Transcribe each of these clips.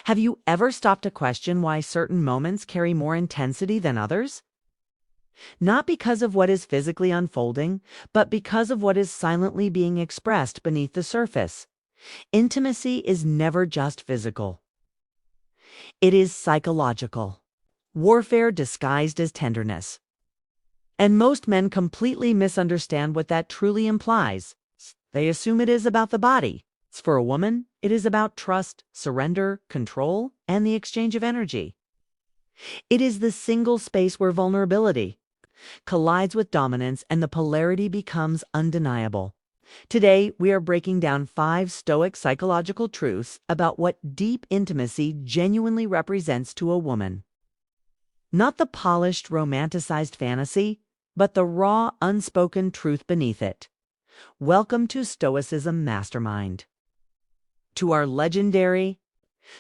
Have you ever stopped to question why certain moments carry more intensity than others? Not because of what is physically unfolding, but because of what is silently being expressed beneath the surface. Intimacy is never just physical. It is psychological. Warfare disguised as tenderness. And most men completely misunderstand what that truly implies. They assume it is about the body. For a woman, it is about trust, surrender, control, and the exchange of energy. It is the single space where vulnerability collides with dominance and the polarity becomes undeniable. Today, we are breaking down 5 stoic psychological truths about what deep intimacy genuinely represents to a woman. Not the polished, romanticized fantasy, but the raw, unspoken truth beneath it. Welcome to Stoicism Mastermind. To our legendary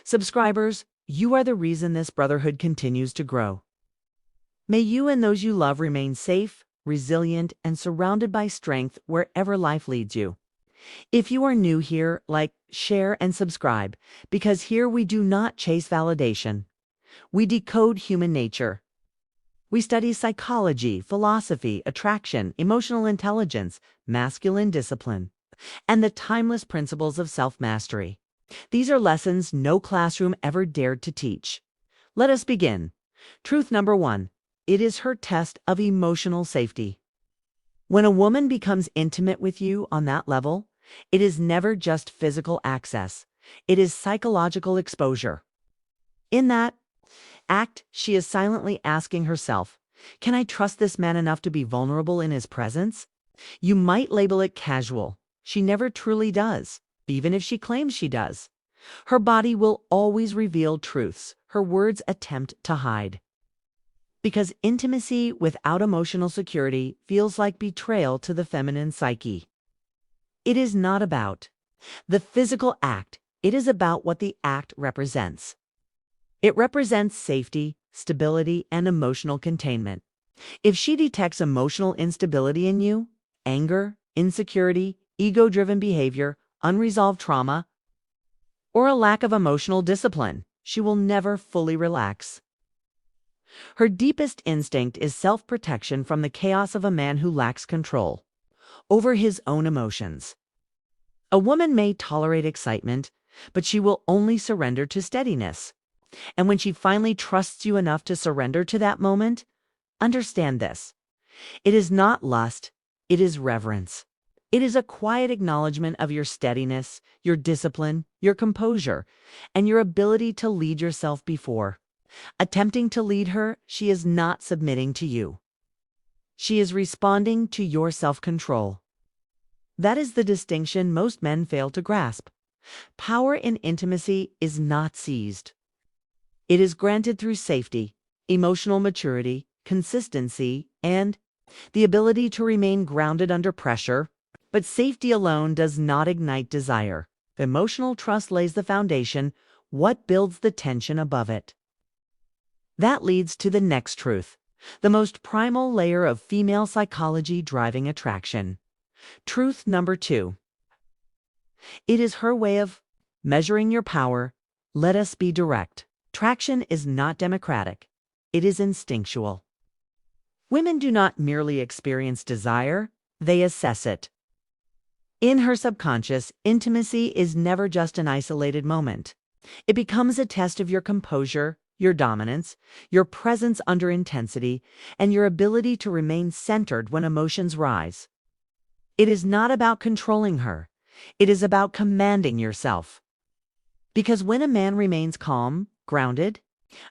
subscribers, you are the reason this brotherhood continues to grow. May you and those you love remain safe, resilient, and surrounded by strength wherever life leads you. If you are new here, like, share, and subscribe, because here we do not chase validation. We decode human nature. We study psychology, philosophy, attraction, emotional intelligence, masculine discipline, and the timeless principles of self-mastery. These are lessons no classroom ever dared to teach. Let us begin. Truth number 1. It is her test of emotional safety. When a woman becomes intimate with you on that level, it is never just physical access. It is psychological exposure. In that act, she is silently asking herself, can I trust this man enough to be vulnerable in his presence? You might label it casual. She never truly does, even if she claims she does. Her body will always reveal truths her words attempt to hide. Because intimacy without emotional security feels like betrayal to the feminine psyche. It is not about the physical act, it is about what the act represents. It represents safety, stability, and emotional containment. If she detects emotional instability in you, anger, insecurity, ego-driven behavior, unresolved trauma, or a lack of emotional discipline, she will never fully relax. Her deepest instinct is self-protection from the chaos of a man who lacks control over his own emotions. A woman may tolerate excitement, but she will only surrender to steadiness. And when she finally trusts you enough to surrender to that moment, understand this. It is not lust, it is reverence. It is a quiet acknowledgement of your steadiness, your discipline, your composure, and your ability to lead yourself before. Attempting to lead her, she is not submitting to you. She is responding to your self-control. That is the distinction most men fail to grasp. Power in intimacy is not seized. It is granted through safety, emotional maturity, consistency, and the ability to remain grounded under pressure. But safety alone does not ignite desire. Emotional trust lays the foundation. What builds the tension above it? That leads to the next truth, the most primal layer of female psychology driving attraction. Truth number 2. It is her way of measuring your power. Let us be direct. Attraction is not democratic. It is instinctual. Women do not merely experience desire, they assess it. In her subconscious, intimacy is never just an isolated moment. It becomes a test of your composure, your dominance, your presence under intensity, and your ability to remain centered when emotions rise. It is not about controlling her. It is about commanding yourself. Because when a man remains calm, grounded,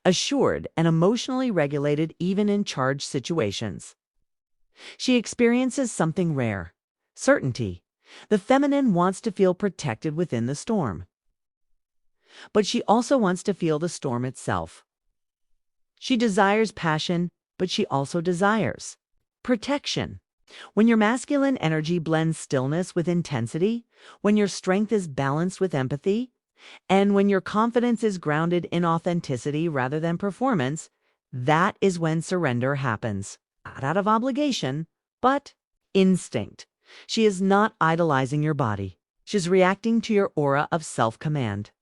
assured, and emotionally regulated even in charged situations, she experiences something rare: certainty. The feminine wants to feel protected within the storm. But she also wants to feel the storm itself. She desires passion, but she also desires protection. When your masculine energy blends stillness with intensity, when your strength is balanced with empathy, and when your confidence is grounded in authenticity rather than performance, that is when surrender happens. Not out of obligation, but instinct. She is not idolizing your body. She's reacting to your aura of self-command.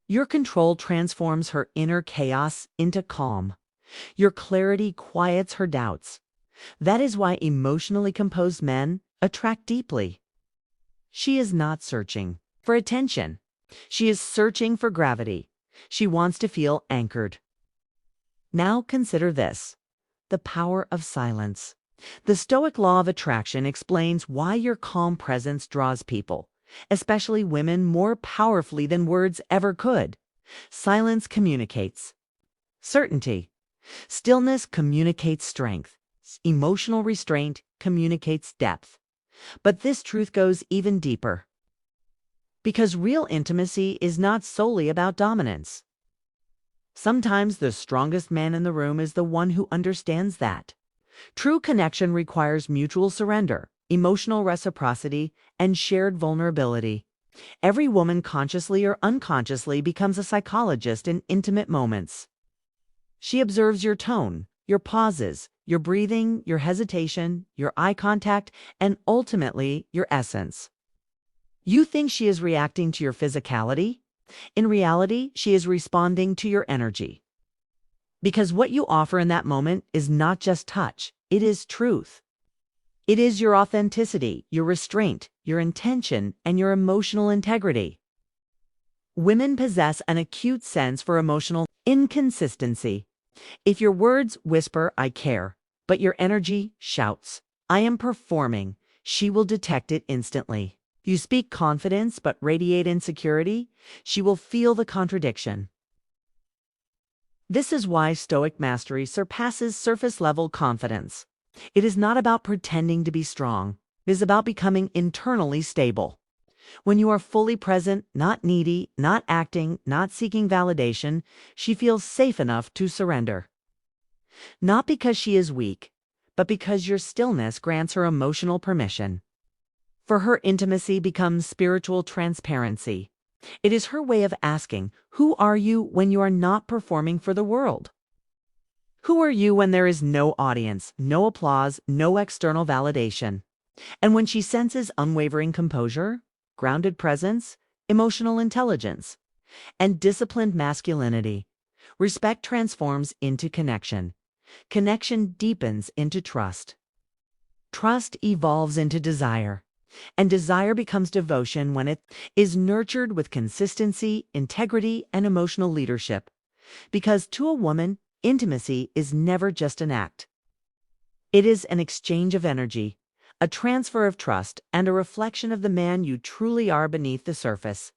Your control transforms her inner chaos into calm. Your clarity quiets her doubts. That is why emotionally composed men attract deeply. She is not searching for attention. She is searching for gravity. She wants to feel anchored. Now consider this: the power of silence. The Stoic law of attraction explains why your calm presence draws people, especially women, more powerfully than words ever could. Silence communicates certainty. Stillness communicates strength. Emotional restraint communicates depth. But this truth goes even deeper. Because real intimacy is not solely about dominance. Sometimes the strongest man in the room is the one who understands that. True connection requires mutual surrender, emotional reciprocity, and shared vulnerability. Every woman, consciously or unconsciously, becomes a psychologist in intimate moments. She observes your tone, your pauses, your breathing, your hesitation, your eye contact, and ultimately your essence. You think she is reacting to your physicality? In reality, she is responding to your energy. Because what you offer in that moment is not just touch, it is truth. It is your authenticity, your restraint, your intention, and your emotional integrity. Women possess an acute sense for emotional inconsistency. If your words whisper, "I care," but your energy shouts, "I am performing," she will detect it instantly. You speak confidence but radiate insecurity, she will feel the contradiction. This is why Stoic mastery surpasses surface-level confidence. It is not about pretending to be strong. It is about becoming internally stable. When you are fully present, not needy, not acting, not seeking validation, she feels safe enough to surrender. Not because she is weak, but because your stillness grants her emotional permission. For her, intimacy becomes spiritual transparency. It is her way of asking, "Who are you when you are not performing for the world? Who are you when there is no audience, no applause, no external validation?" And when she senses unwavering composure, grounded presence, emotional intelligence, and disciplined masculinity, respect transforms into connection. Connection deepens into trust. Trust evolves into desire. And desire becomes devotion when it is nurtured with consistency, integrity, and emotional leadership. Because to a woman, intimacy is never just an act. It is an exchange of energy, a transfer of trust, and a reflection of the man you truly are beneath the surface.